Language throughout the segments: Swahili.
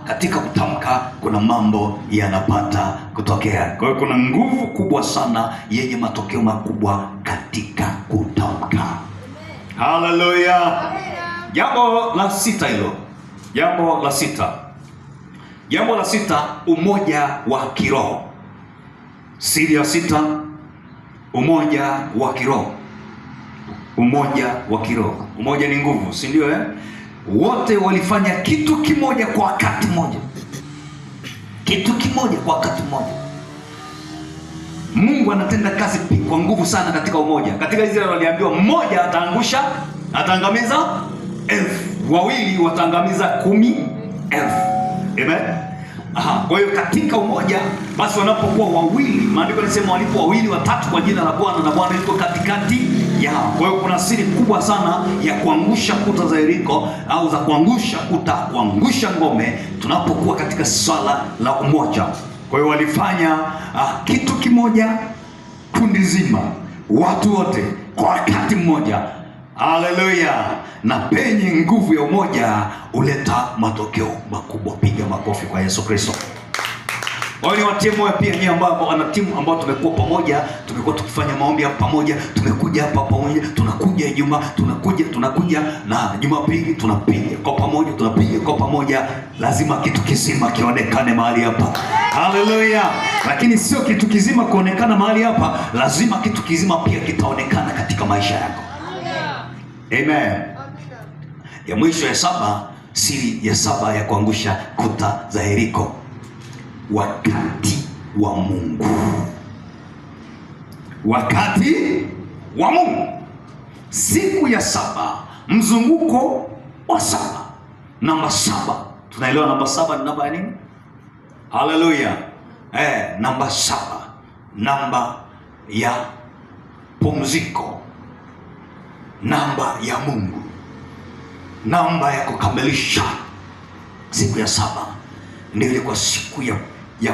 Katika kutamka kuna mambo yanapata kutokea. Kwa hiyo kuna nguvu kubwa sana yenye matokeo makubwa katika kutamka. Haleluya. Jambo la sita hilo. Jambo la sita, umoja wa kiroho. Siri ya sita, umoja wa kiroho. Umoja wa kiroho. Umoja ni nguvu, si ndio Wote walifanya kitu kimoja kwa wakati mmoja. Kitu kimoja kwa wakati mmoja. Mungu anatenda kazi kwa nguvu sana katika umoja. Katika Israeli waliambiwa mmoja ataangamiza 1000, wawili wataangamiza 10,000. Amen. Kwa hiyo katika umoja basi wanapokuwa wawili, maandiko yanasema walipo wawili watatu kwa jina la Bwana na Bwana yuko katikati yao. Kwa hiyo kuna siri kubwa sana ya kuangusha kuta za Yeriko au za kuangusha ngome tunapokuwa katika swala la umoja. Kwa hiyo walifanya kitu kimoja, kundi zima, watu wote kwa wakati mmoja. Haleluya. Na penye nguvu ya umoja huleta matokeo makubwa. Piga makofi kwa Yesu Kristo. Wao ni watie moyo pia nyinyi ambao wana timu ambao tumekuwa pamoja, tumekuwa tukifanya maombi hapa pamoja, tumekuja hapa pamoja, tunakuja Ijumaa, tunakuja na Jumapili tunapiga kwa pamoja, tunapiga kwa pamoja. Lazima kitu kizima kionekane mahali hapa. Haleluya. Lakini sio kitu kizima kuonekana mahali hapa, lazima kitu kizima pia kitaonekana katika maisha yako. Amen. Ya mwisho ya saba, siri ya saba ya kuangusha kuta za Yeriko. Wakati wa Mungu. Wakati wa Mungu. Siku ya saba, mzunguko wa saba. Namba saba. Tunaelewa namba saba ni namba ya nini? Haleluya. Namba saba. Namba ya pumziko. Namba ya Mungu. Namba ya kukamilisha. Siku ya saba ndio ilikuwa siku ya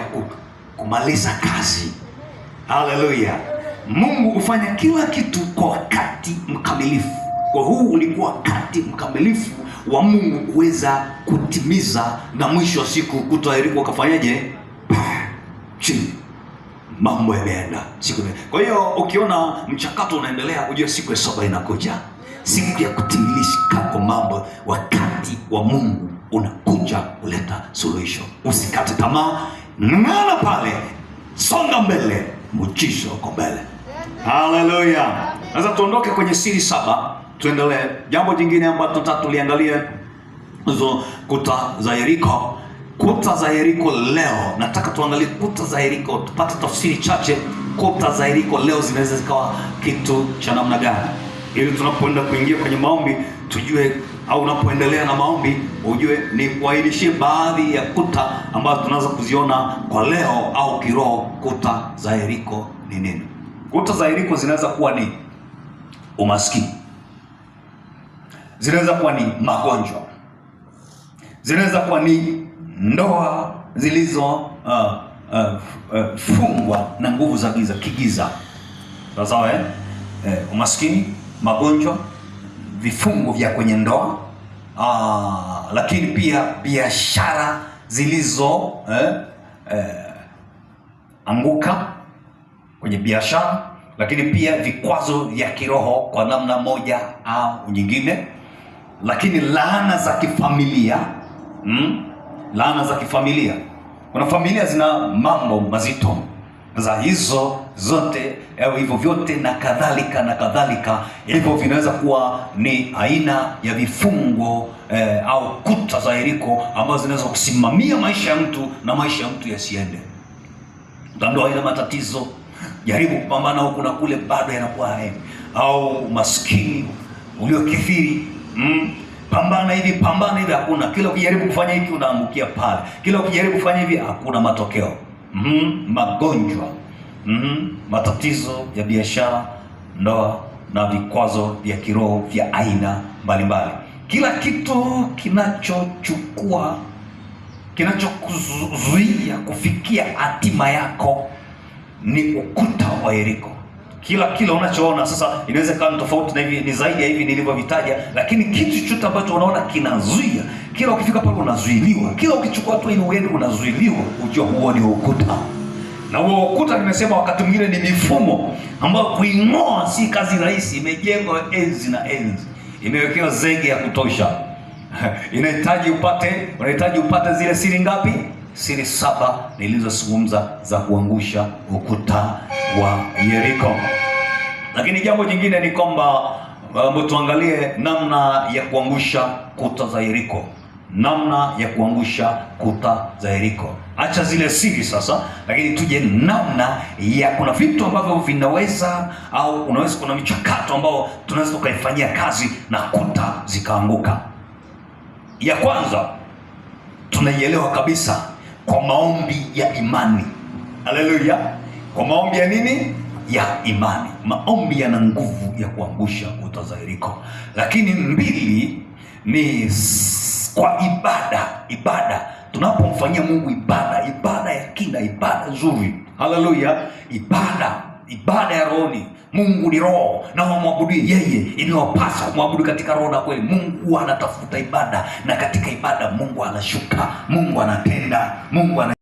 kumaliza kazi. Haleluya. Mungu hufanya kila kitu kwa wakati mkamilifu. Kwa huu ulikuwa wakati mkamilifu wa Mungu kuweza kutimiza, na mwisho wa siku kuta Yeriko kafanyaje? Chini. Mambo yameenda. Kwa hiyo ukiona mchakato unaendelea, ujue siku ya saba inakuja. Siku ya kutimilika kwa mambo. Wakati wa Mungu unakuja kuleta suluhisho. Usikate tamaa, ng'ang'ana pale, songa mbele, muujiza uko mbele. Haleluya. Sasa tuondoke kwenye siri saba, tuendelee. Jambo jingine ambalo tunataka tuliangalie, hizo kuta za Yeriko. Kuta za Yeriko leo, nataka tuangalie kuta za Yeriko, tupate tafsiri chache. Kuta za Yeriko leo zinaweza zikawa kitu cha namna gani, ili tunapoenda kuingia kwenye maombi tujue, au unapoendelea na maombi ujue ni kuainishie baadhi ya kuta ambazo tunaweza kuziona kwa leo au kiroho. Kuta za Yeriko ni nini? Kuta za Yeriko zinaweza kuwa ni umaskini, zinaweza kuwa ni magonjwa, zinaweza kuwa ni ndoa zilizo fungwa na nguvu za giza, kigiza. Sawa umaskini, magonjwa, vifungo vya kwenye ndoa, lakini pia biashara zilizo anguka kwenye biashara, lakini pia vikwazo vya kiroho kwa namna moja au nyingine, lakini laana za kifamilia. Laana za kifamilia. Kuna familia zina mambo mazito. Za hizo zote au hivyo vyote na kadhalika, hivyo vinaweza kuwa ni aina ya vifungo au kuta za Yeriko ambazo zinaweza kusimamia maisha ya mtu na maisha ya mtu yasiende. Ndoa ina matatizo, jaribu kupambana huku na kule, bado yanakuwa au maskini uliokithiri, pambana hivi, hakuna. Kila ukijaribu kufanya hiki unaangukia pale. Kila ukijaribu kufanya hivi hakuna matokeo. Magonjwa, matatizo ya biashara, ndoa na vikwazo vya kiroho vya aina mbalimbali. Kila kitu kinachokuzuia kufikia hatima yako ni ukuta wa Yeriko. Kila unachoona sasa inaweza kuwa tofauti na hivi, ni zaidi ya hivi nilivyovitaja, lakini kitu chochote ambacho unaona kinazuia, Kila ukifika pale unazuiliwa, kila ukichukua tu ili uende unazuiliwa. Ujua huo ni ukuta, na huo ukuta nimesema wakati mwingine ni mifumo ambayo kuing'oa si kazi rahisi. Imejengwa enzi na enzi, imewekewa zege ya kutosha. unahitaji upate zile siri ngapi? Siri 7 nilizozungumza za kuangusha ukuta wa Yeriko. Lakini jambo jingine ni kwamba tuangalie namna ya kuangusha kuta za Yeriko. Namna ya kuangusha kuta za Yeriko. Acha zile siri sasa, lakini tuje namna ya, kuna vitu ambavyo vinaweza au unaweza, kuna michakato ambao tunaweza tukaifanyia kazi na kuta zikaanguka. Ya kwanza tunaielewa kabisa kwa maombi ya imani. Haleluya! Kwa maombi ya nini? Ya imani. Maombi yana nguvu ya kuangusha kuta za Yeriko. Lakini 2 ni kwa ibada. Tunapomfanyia Mungu ibada ya kina, ibada nzuri. Haleluya! Ibada ya rohoni. Mungu ni roho, na wamwabudie yeye inawapasa kumwabudu katika roho na kweli. Mungu anatafuta ibada, na katika ibada Mungu anashuka, Mungu anatenda, Mungu